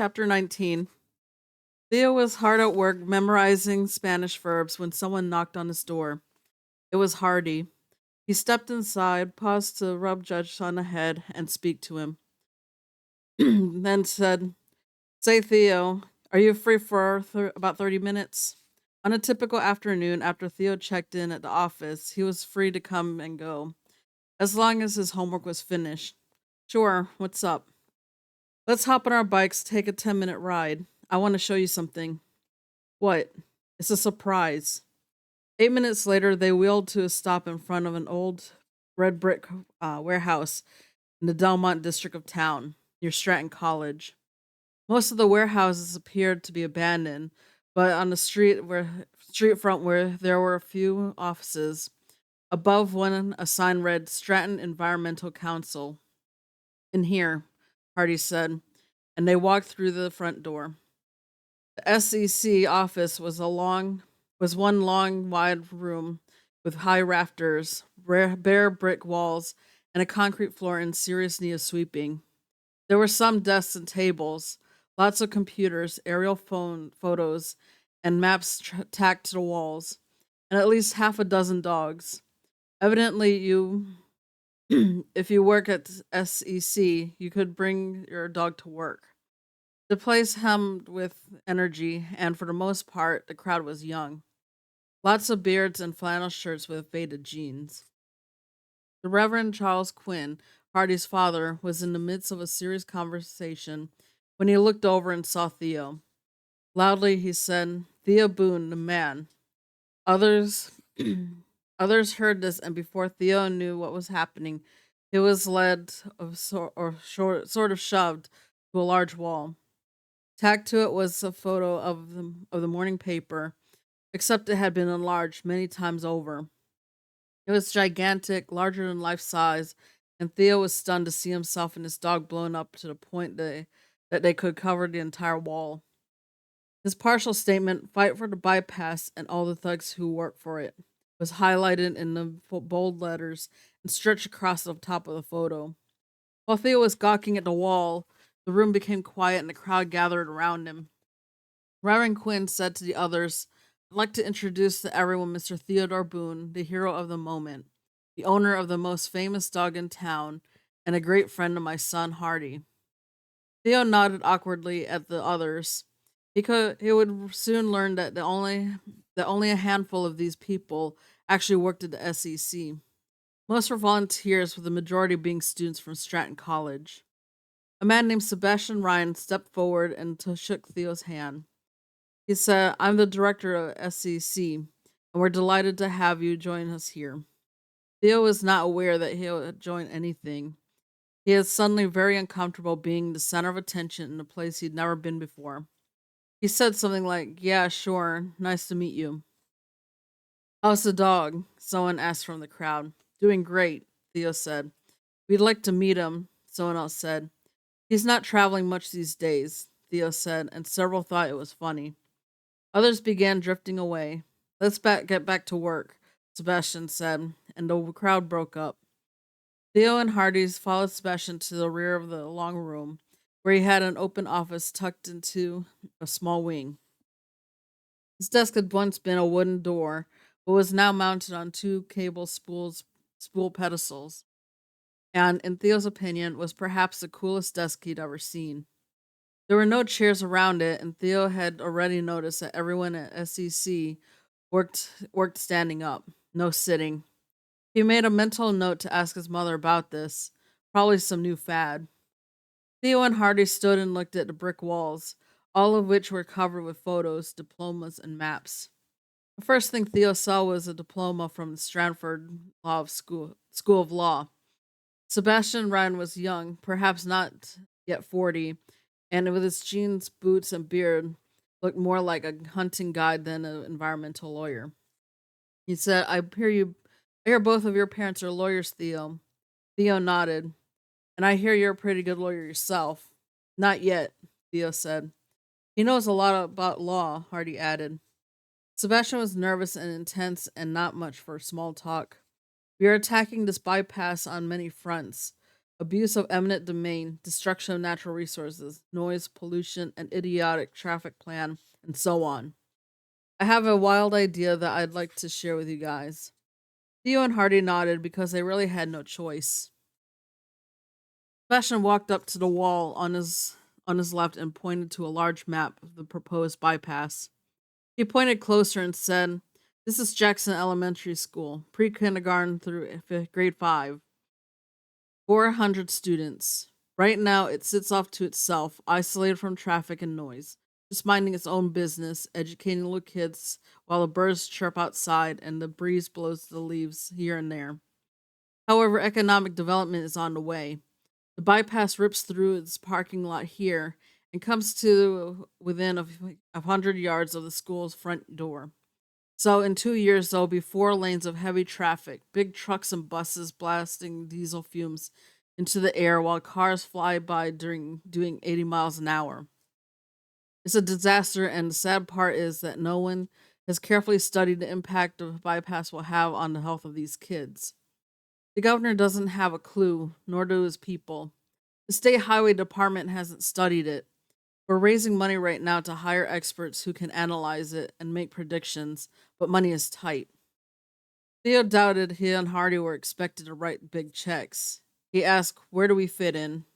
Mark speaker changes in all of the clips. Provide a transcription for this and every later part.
Speaker 1: Chapter 19. Theo was hard at work memorizing Spanish verbs when someone knocked on his door. It was Hardy. He stepped inside, paused to rub Judge on the head and speak to him, then said, "Say, Theo, are you free for about 30 minutes?" On a typical afternoon, after Theo checked in at the office, he was free to come and go, as long as his homework was finished. "Sure, what's up?" "Let's hop on our bikes, take a 10-minute ride. I want to show you something." "What?" "It's a surprise." 8 minutes later, they wheeled to a stop in front of an old red brick warehouse in the Delmont district of town, near Stratton College. Most of the warehouses appeared to be abandoned, but on the street front where there were a few offices, above one a sign read Stratton Environmental Council. "In here," Hardy said, and they walked through the front door. The SEC office was one long wide room with high rafters, bare brick walls, and a concrete floor in serious need of sweeping. There were some desks and tables, lots of computers, aerial phone photos, and maps tacked to the walls, and at least half a dozen dogs. Evidently, you if you work at SEC, you could bring your dog to work. The place hummed with energy, and for the most part, the crowd was young. Lots of beards and flannel shirts with faded jeans. The Reverend Charles Quinn, Hardy's father, was in the midst of a serious conversation when he looked over and saw Theo. Loudly, he said, "Theo Boone, the man." Others, others heard this, and before Theo knew what was happening, he was led sort of shoved to a large wall. Tacked to it was a photo of the morning paper, except it had been enlarged many times over. It was gigantic, larger than life size, and Theo was stunned to see himself and his dog blown up to the point that they could cover the entire wall. His partial statement, "Fight for the bypass and all the thugs who work for it," was highlighted in the bold letters and stretched across the top of the photo. While Theo was gawking at the wall, the room became quiet and the crowd gathered around him. Reverend Quinn said to the others, "I'd like to introduce to everyone Mr. Theodore Boone, the hero of the moment, the owner of the most famous dog in town, and a great friend of my son Hardy." Theo nodded awkwardly at the others. He would soon learn that only a handful of these people actually worked at the SEC. Most were volunteers, with the majority being students from Stratton College. A man named Sebastian Ryan stepped forward and shook Theo's hand. He said, "I'm the director of SEC, and we're delighted to have you join us here." Theo was not aware that he would join anything. He is suddenly very uncomfortable being the center of attention in a place he'd never been before. He said something like, "Yeah, sure, nice to meet you." "How's the dog?" someone asked from the crowd. "Doing great," Theo said. "We'd like to meet him," someone else said. "He's not traveling much these days," Theo said, and several thought it was funny. Others began drifting away. Get back to work," Sebastian said, and the crowd broke up. Theo and Hardy's followed Sebastian to the rear of the long room, where he had an open office tucked into a small wing. His desk had once been a wooden door, but was now mounted on two spool pedestals, and, in Theo's opinion, was perhaps the coolest desk he'd ever seen. There were no chairs around it, and Theo had already noticed that everyone at SEC worked standing up, no sitting. He made a mental note to ask his mother about this, probably some new fad. Theo and Hardy stood and looked at the brick walls, all of which were covered with photos, diplomas, and maps. The first thing Theo saw was a diploma from the School of Law. Sebastian Ryan was young, perhaps not yet 40, and with his jeans, boots, and beard, looked more like a hunting guide than an environmental lawyer. He said, I hear both of your parents are lawyers, Theo." Theo nodded. "And I hear you're a pretty good lawyer yourself." "Not yet," Theo said. "He knows a lot about law," Hardy added. Sebastian was nervous and intense and not much for small talk. "We are attacking this bypass on many fronts. abuse of eminent domain, destruction of natural resources, noise, pollution, an idiotic traffic plan, and so on. I have a wild idea that I'd like to share with you guys. Theo and Hardy nodded because they really had no choice. Sebastian walked up to the wall on his left and pointed to a large map of the proposed bypass. He pointed closer and said, "This is Jackson Elementary School, pre-kindergarten through grade 5. 400 students. Right now, it sits off to itself, isolated from traffic and noise, just minding its own business, educating little kids while the birds chirp outside and the breeze blows the leaves here and there. However, economic development is on the way. The bypass rips through its parking lot here and comes to within a 100 yards of the school's front door. So in 2 years, there'll be 4 lanes of heavy traffic, big trucks and buses blasting diesel fumes into the air while cars fly by during doing 80 miles an hour. It's a disaster, and the sad part is that no one has carefully studied the impact the bypass will have on the health of these kids. The governor doesn't have a clue, nor do his people. The state highway department hasn't studied it. We're raising money right now to hire experts who can analyze it and make predictions, but money is tight. Theo doubted he and Hardy were expected to write big checks. He asked, "Where do we fit in?"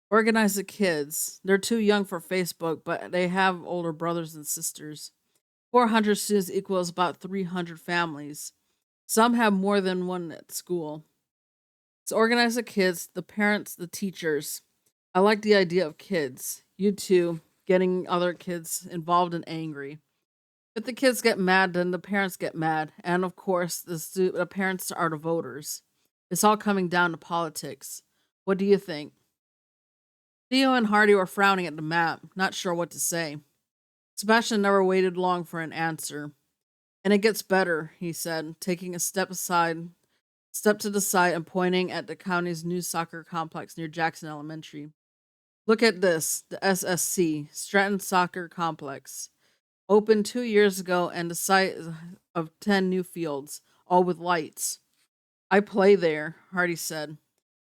Speaker 1: "Organize the kids. They're too young for Facebook, but they have older brothers and sisters. 400 students equals about 300 families. Some have more than one at school. So organize the kids, the parents, the teachers. I like the idea of kids. You too, getting other kids involved and angry. If the kids get mad, then the parents get mad. And of course, the parents are the voters. It's all coming down to politics. What do you think?" Theo and Hardy were frowning at the map, not sure what to say. Sebastian never waited long for an answer. "And it gets better," he said, taking a step to the side and pointing at the county's new soccer complex near Jackson Elementary. "Look at this, the SSC, Stratton Soccer Complex. Opened 2 years ago and the site is of 10 new fields, all with lights." "I play there," Hardy said.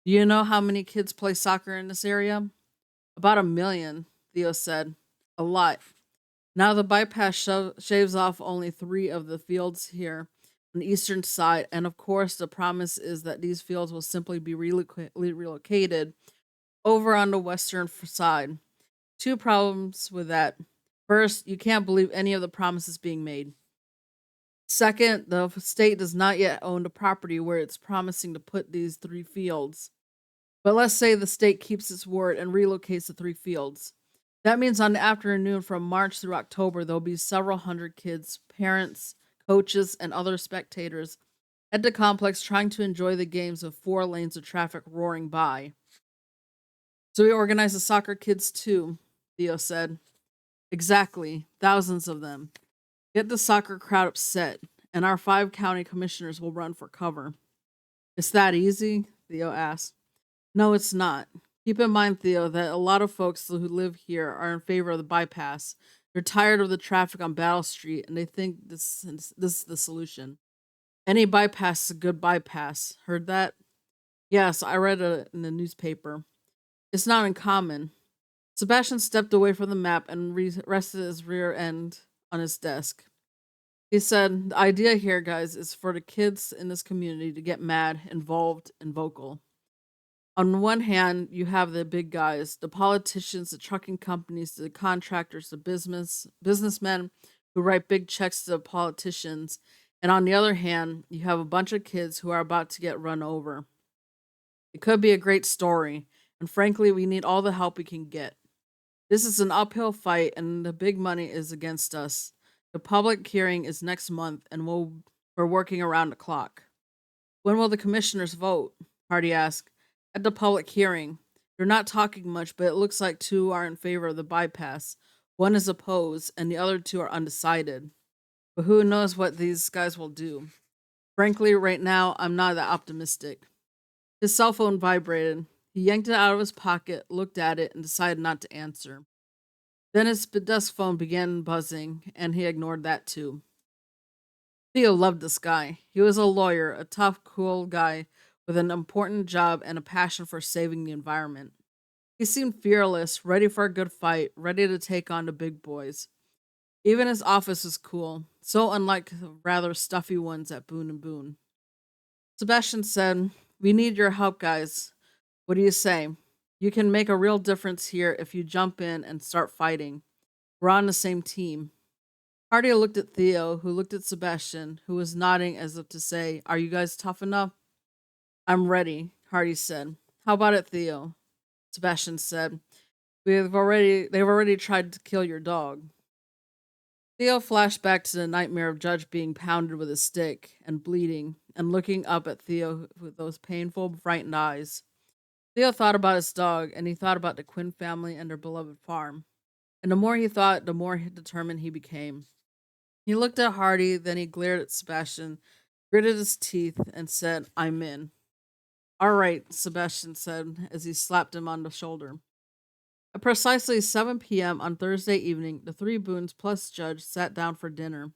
Speaker 1: "Do you know how many kids play soccer in this area?" "About 1 million," Theo said. "A lot. Now the bypass shaves off only 3 of the fields here on the eastern side, and of course the promise is that these fields will simply be relocated over on the western side. 2 problems with that. First, you can't believe any of the promises being made. Second, the state does not yet own the property where it's promising to put these 3 fields. But let's say the state keeps its word and relocates the 3 fields. That means on the afternoon from March through October, there'll be several hundred kids, parents, coaches, and other spectators at the complex trying to enjoy the games with 4 lanes of traffic roaring by." "So we organize the soccer kids too," Theo said. "Exactly, thousands of them. Get the soccer crowd upset, and our 5 county commissioners will run for cover." "It's that easy?" Theo asked. "No, it's not. Keep in mind, Theo, that a lot of folks who live here are in favor of the bypass. They're tired of the traffic on Battle Street, and they think this is the solution. Any bypass is a good bypass. Heard that?" "Yes, I read it in the newspaper. It's not uncommon." Sebastian stepped away from the map and rested his rear end on his desk. He said, "The idea here, guys, is for the kids in this community to get mad, involved, and vocal. On one hand, you have the big guys, the politicians, the trucking companies, the contractors, the businessmen who write big checks to the politicians. And on the other hand, you have a bunch of kids who are about to get run over. It could be a great story, and frankly, we need all the help we can get. This is an uphill fight, and the big money is against us. The public hearing is next month, and we're working around the clock." "When will the commissioners vote?" Hardy asked. "At the public hearing. They're not talking much, but it looks like 2 are in favor of the bypass. One is opposed, and the other 2 are undecided. But who knows what these guys will do. Frankly, right now, I'm not that optimistic." His cell phone vibrated. He yanked it out of his pocket, looked at it, and decided not to answer. Then his desk phone began buzzing, and he ignored that too. Theo loved this guy. He was a lawyer, a tough, cool guy with an important job and a passion for saving the environment. He seemed fearless, ready for a good fight, ready to take on the big boys. Even his office was cool, so unlike the rather stuffy ones at Boone and Boone. Sebastian said, "We need your help, guys. What do you say? You can make a real difference here if you jump in and start fighting. We're on the same team." Hardy looked at Theo, who looked at Sebastian, who was nodding as if to say, "Are you guys tough enough?" "I'm ready," Hardy said. "How about it, Theo?" Sebastian said, they've already tried to kill your dog." Theo flashed back to the nightmare of Judge being pounded with a stick and bleeding and looking up at Theo with those painful, frightened eyes. Theo thought about his dog, and he thought about the Quinn family and their beloved farm. And the more he thought, the more determined he became. He looked at Hardy, then he glared at Sebastian, gritted his teeth, and said, "I'm in." "All right," Sebastian said as he slapped him on the shoulder. At precisely 7 p.m. on Thursday evening, the three Boones plus Judge sat down for dinner.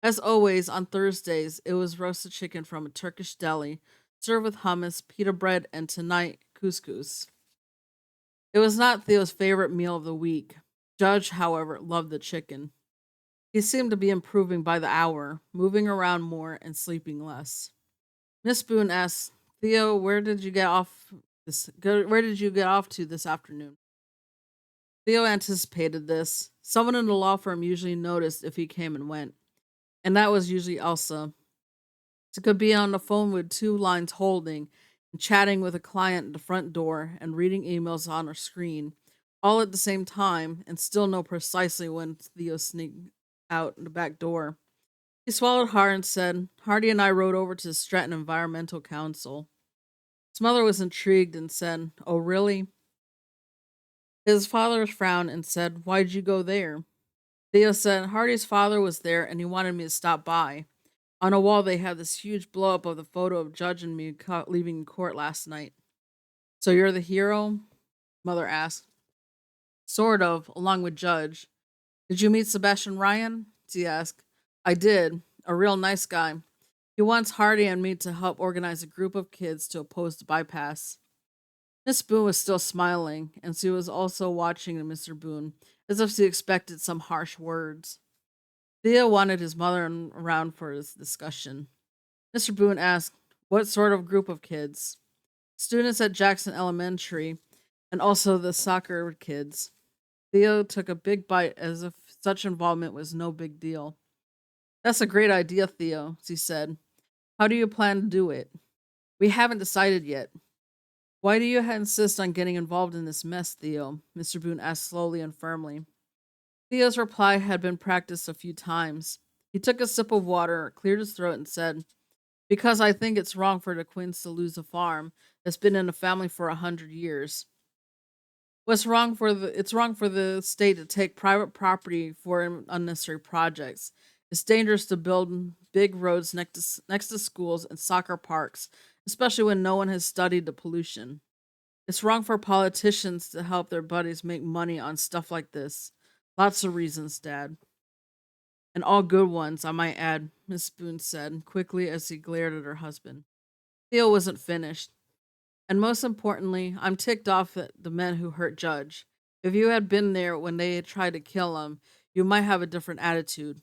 Speaker 1: As always, on Thursdays, it was roasted chicken from a Turkish deli, served with hummus, pita bread, and tonight, couscous. It was not Theo's favorite meal of the week. Judge, however, loved the chicken. He seemed to be improving by the hour, moving around more and sleeping less. Miss Boone asked, "Theo, where did you get off to this afternoon?" Theo anticipated this. Someone in the law firm usually noticed if he came and went, and that was usually Elsa. She could be on the phone with two lines holding and chatting with a client at the front door and reading emails on her screen, all at the same time, and still know precisely when Theo sneaked out the back door. He swallowed hard and said, "Hardy and I rode over to the Stratton Environmental Council." His mother was intrigued and said, "Oh, really?" His father frowned and said, "Why'd you go there?" Theo said, "Hardy's father was there and he wanted me to stop by. On a wall, they had this huge blow up of the photo of Judge and me leaving court last night." "So you're the hero?" Mother asked. "Sort of, along with Judge." "Did you meet Sebastian Ryan?" she asked. "I did. A real nice guy. He wants Hardy and me to help organize a group of kids to oppose the bypass." Miss Boone was still smiling, and she was also watching Mr. Boone, as if she expected some harsh words. Theo wanted his mother around for his discussion. Mr. Boone asked, "What sort of group of kids?" "Students at Jackson Elementary, and also the soccer kids." Theo took a big bite as if such involvement was no big deal. "That's a great idea, Theo," she said. "How do you plan to do it?" "We haven't decided yet." "Why do you insist on getting involved in this mess, Theo?" Mr. Boone asked slowly and firmly. Theo's reply had been practiced a few times. He took a sip of water, cleared his throat, and said, "Because I think it's wrong for the Quinns to lose a farm that's been in the family for 100 years. It's wrong for the state to take private property for unnecessary projects. It's dangerous to build big roads next to schools and soccer parks, especially when no one has studied the pollution. It's wrong for politicians to help their buddies make money on stuff like this. Lots of reasons, Dad. And all good ones, I might add," Miss Boone said quickly as he glared at her husband. Theo wasn't finished. "And most importantly, I'm ticked off at the men who hurt Judge. If you had been there when they had tried to kill him, you might have a different attitude.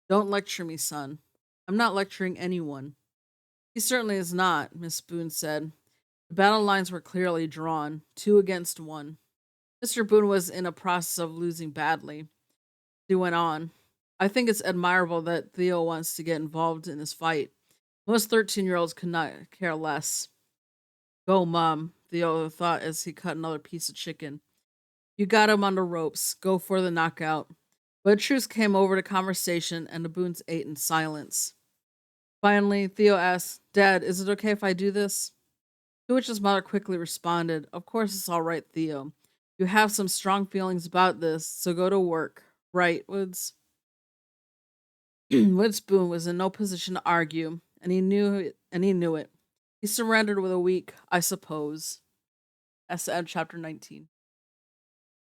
Speaker 1: Don't lecture me, son." "I'm not lecturing anyone." "He certainly is not," Miss Boone said. The battle lines were clearly drawn, 2 against 1. Mr. Boone was in a process of losing badly. She went on, "I think it's admirable that Theo wants to get involved in this fight. Most 13-year-olds could not care less." "Go, Mom," Theo thought as he cut another piece of chicken. "You got him on the ropes. Go for the knockout." But a truce came over the conversation, and the Boones ate in silence. Finally, Theo asked, "Dad, is it okay if I do this?" To which his mother quickly responded, "Of course it's all right, Theo. You have some strong feelings about this, so go to work. Right, Woods?" Woods Boone was in no position to argue, and he knew it. He surrendered with a weak, "I suppose." That's the end of chapter 19.